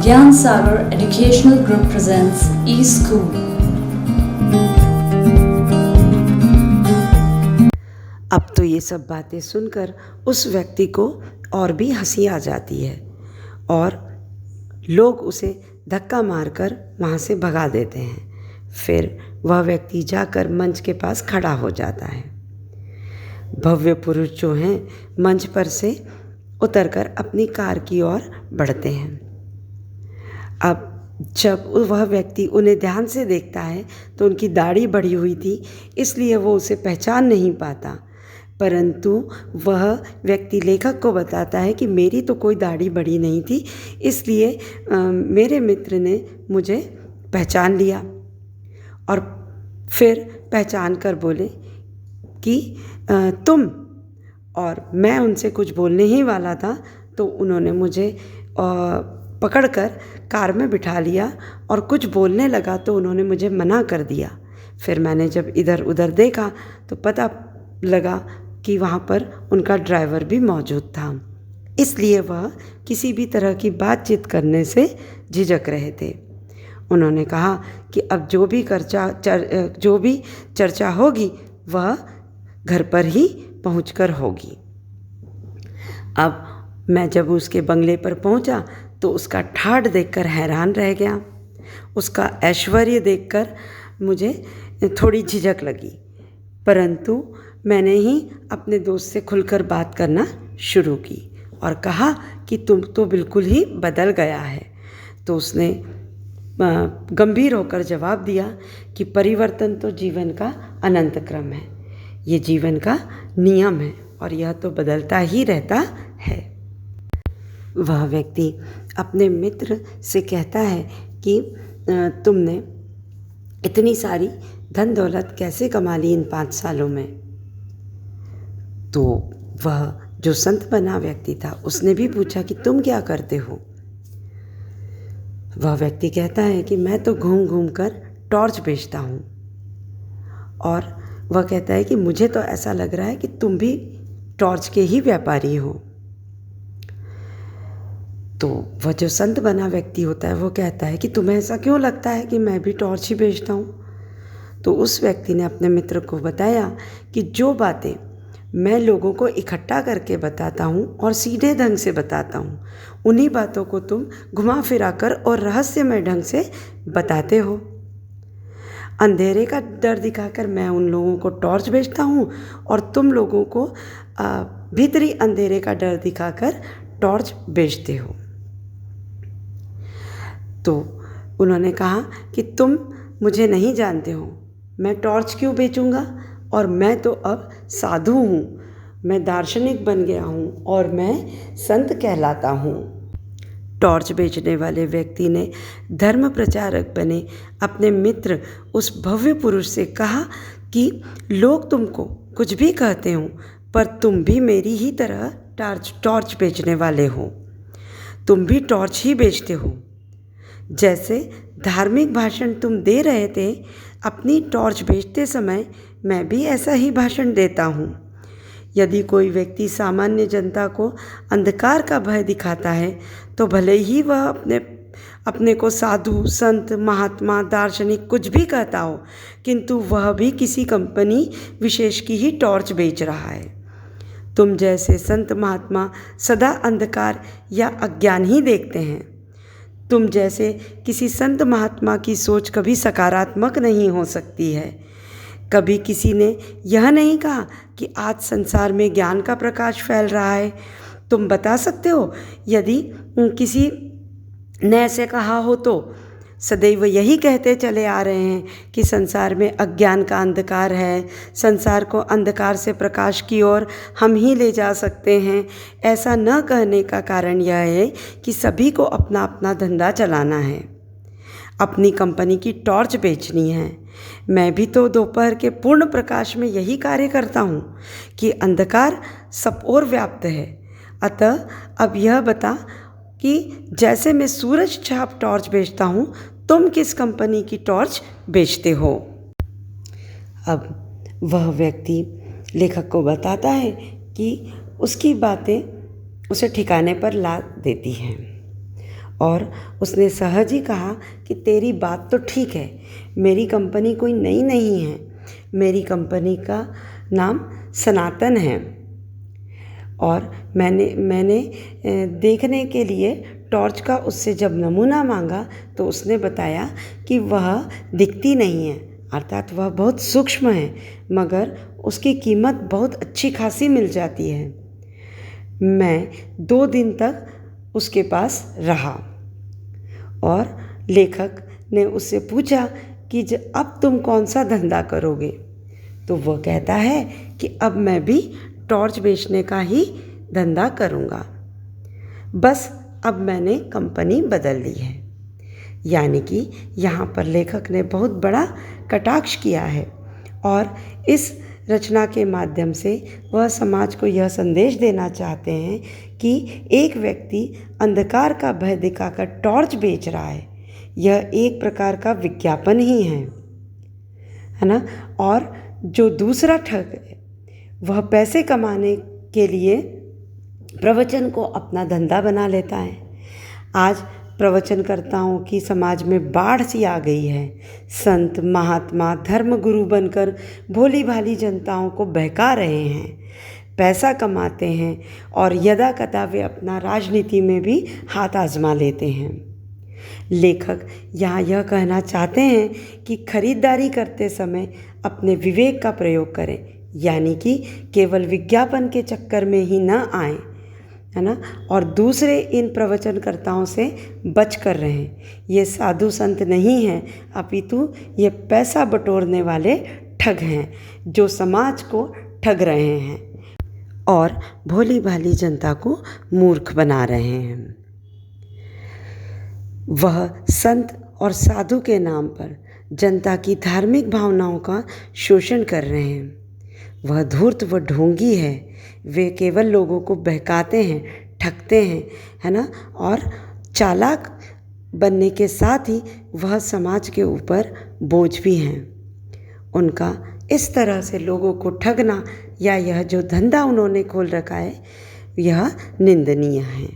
Gyan Sagar Educational Group presents eSchool. अब तो ये सब बातें सुनकर उस व्यक्ति को और भी हंसी आ जाती है और लोग उसे धक्का मारकर वहाँ से भगा देते हैं। फिर वह व्यक्ति जाकर मंच के पास खड़ा हो जाता है। भव्य पुरुष जो हैं मंच पर से उतरकर अपनी कार की ओर बढ़ते हैं। अब जब वह व्यक्ति उन्हें ध्यान से देखता है तो उनकी दाढ़ी बढ़ी हुई थी, इसलिए वो उसे पहचान नहीं पाता। परंतु वह व्यक्ति लेखक को बताता है कि मेरी तो कोई दाढ़ी बढ़ी नहीं थी, इसलिए मेरे मित्र ने मुझे पहचान लिया और फिर पहचान कर बोले कि तुम, और मैं उनसे कुछ बोलने ही वाला था तो उन्होंने मुझे पकड़कर कार में बिठा लिया और कुछ बोलने लगा तो उन्होंने मुझे मना कर दिया। फिर मैंने जब इधर उधर देखा तो पता लगा कि वहाँ पर उनका ड्राइवर भी मौजूद था, इसलिए वह किसी भी तरह की बातचीत करने से झिझक रहे थे। उन्होंने कहा कि अब जो भी चर्चा होगी वह घर पर ही पहुंचकर होगी। अब मैं जब उसके बंगले पर पहुंचा तो उसका ठाठ देखकर हैरान रह गया। उसका ऐश्वर्य देखकर मुझे थोड़ी झिझक लगी, परंतु मैंने ही अपने दोस्त से खुलकर बात करना शुरू की और कहा कि तुम तो बिल्कुल ही बदल गया है। तो उसने गंभीर होकर जवाब दिया कि परिवर्तन तो जीवन का अनंत क्रम है, ये जीवन का नियम है और यह तो बदलता ही रहता है। वह व्यक्ति अपने मित्र से कहता है कि तुमने इतनी सारी धन दौलत कैसे कमा ली इन 5 सालों में। तो वह जो संत बना व्यक्ति था उसने भी पूछा कि तुम क्या करते हो। वह व्यक्ति कहता है कि मैं तो घूम घूम कर टॉर्च बेचता हूँ। और वह कहता है कि मुझे तो ऐसा लग रहा है कि तुम भी टॉर्च के ही व्यापारी हो। तो वह जो संत बना व्यक्ति होता है वो कहता है कि तुम्हें ऐसा क्यों लगता है कि मैं भी टॉर्च ही बेचता हूँ। तो उस व्यक्ति ने अपने मित्र को बताया कि जो बातें मैं लोगों को इकट्ठा करके बताता हूँ और सीधे ढंग से बताता हूँ, उन्हीं बातों को तुम घुमा फिरा कर और रहस्यमय ढंग से बताते हो। अंधेरे का डर दिखाकर मैं उन लोगों को टॉर्च बेचता हूँ और तुम लोगों को भीतरी अंधेरे का डर दिखाकर टॉर्च बेचते हो। तो उन्होंने कहा कि तुम मुझे नहीं जानते हो, मैं टॉर्च क्यों बेचूंगा, और मैं तो अब साधु हूँ, मैं दार्शनिक बन गया हूँ और मैं संत कहलाता हूँ। टॉर्च बेचने वाले व्यक्ति ने धर्म प्रचारक बने अपने मित्र उस भव्य पुरुष से कहा कि लोग तुमको कुछ भी कहते हो, पर तुम भी मेरी ही तरह टॉर्च बेचने वाले हो। तुम भी टॉर्च ही बेचते हो। जैसे धार्मिक भाषण तुम दे रहे थे, अपनी टॉर्च बेचते समय मैं भी ऐसा ही भाषण देता हूँ। यदि कोई व्यक्ति सामान्य जनता को अंधकार का भय दिखाता है तो भले ही वह अपने को साधु, संत, महात्मा, दार्शनिक कुछ भी कहता हो, किंतु वह भी किसी कंपनी विशेष की ही टॉर्च बेच रहा है। तुम जैसे संत महात्मा सदा अंधकार या अज्ञान ही देखते हैं। तुम जैसे किसी संत महात्मा की सोच कभी सकारात्मक नहीं हो सकती है। कभी किसी ने यह नहीं कहा कि आज संसार में ज्ञान का प्रकाश फैल रहा है। तुम बता सकते हो यदि किसी ने ऐसे कहा हो तो? सदैव यही कहते चले आ रहे हैं कि संसार में अज्ञान का अंधकार है, संसार को अंधकार से प्रकाश की ओर हम ही ले जा सकते हैं। ऐसा न कहने का कारण यह है कि सभी को अपना अपना धंधा चलाना है, अपनी कंपनी की टॉर्च बेचनी है। मैं भी तो दोपहर के पूर्ण प्रकाश में यही कार्य करता हूँ कि अंधकार सब ओर व्याप्त है। अतः अब यह बता कि जैसे मैं सूरज छाप टॉर्च बेचता हूँ, तुम किस कंपनी की टॉर्च बेचते हो। अब वह व्यक्ति लेखक को बताता है कि उसकी बातें उसे ठिकाने पर ला देती हैं और उसने सहज ही कहा कि तेरी बात तो ठीक है, मेरी कंपनी कोई नई नहीं है, मेरी कंपनी का नाम सनातन है। और मैंने देखने के लिए टॉर्च का उससे जब नमूना मांगा तो उसने बताया कि वह दिखती नहीं है, अर्थात वह बहुत सूक्ष्म है, मगर उसकी कीमत बहुत अच्छी खासी मिल जाती है। मैं 2 दिन तक उसके पास रहा और लेखक ने उससे पूछा कि अब तुम कौन सा धंधा करोगे? तो वह कहता है कि अब मैं भी टॉर्च बेचने का ही धंधा करूँगा, बस अब मैंने कंपनी बदल ली है। यानी कि यहाँ पर लेखक ने बहुत बड़ा कटाक्ष किया है और इस रचना के माध्यम से वह समाज को यह संदेश देना चाहते हैं कि एक व्यक्ति अंधकार का भय दिखाकर टॉर्च बेच रहा है, यह एक प्रकार का विज्ञापन ही है ना। और जो दूसरा ठग है वह पैसे कमाने के लिए प्रवचन को अपना धंधा बना लेता है। आज प्रवचनकर्ताओं की समाज में बाढ़ सी आ गई है। संत महात्मा धर्मगुरु बनकर भोली भाली जनताओं को बहका रहे हैं, पैसा कमाते हैं और यदा कदा वे अपना राजनीति में भी हाथ आजमा लेते हैं। लेखक यहाँ यह कहना चाहते हैं कि खरीदारी करते समय अपने विवेक का प्रयोग करें, यानी कि केवल विज्ञापन के चक्कर में ही न आए, है ना। और दूसरे इन प्रवचनकर्ताओं से बच कर रहें। ये साधु संत नहीं हैं, अपितु ये पैसा बटोरने वाले ठग हैं जो समाज को ठग रहे हैं और भोली भाली जनता को मूर्ख बना रहे हैं। वह संत और साधु के नाम पर जनता की धार्मिक भावनाओं का शोषण कर रहे हैं। वह धूर्त व ढोंगी है, वे केवल लोगों को बहकाते हैं, ठगते हैं, है ना। और चालाक बनने के साथ ही वह समाज के ऊपर बोझ भी हैं। उनका इस तरह से लोगों को ठगना या यह जो धंधा उन्होंने खोल रखा है यह निंदनीय है।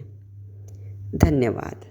धन्यवाद।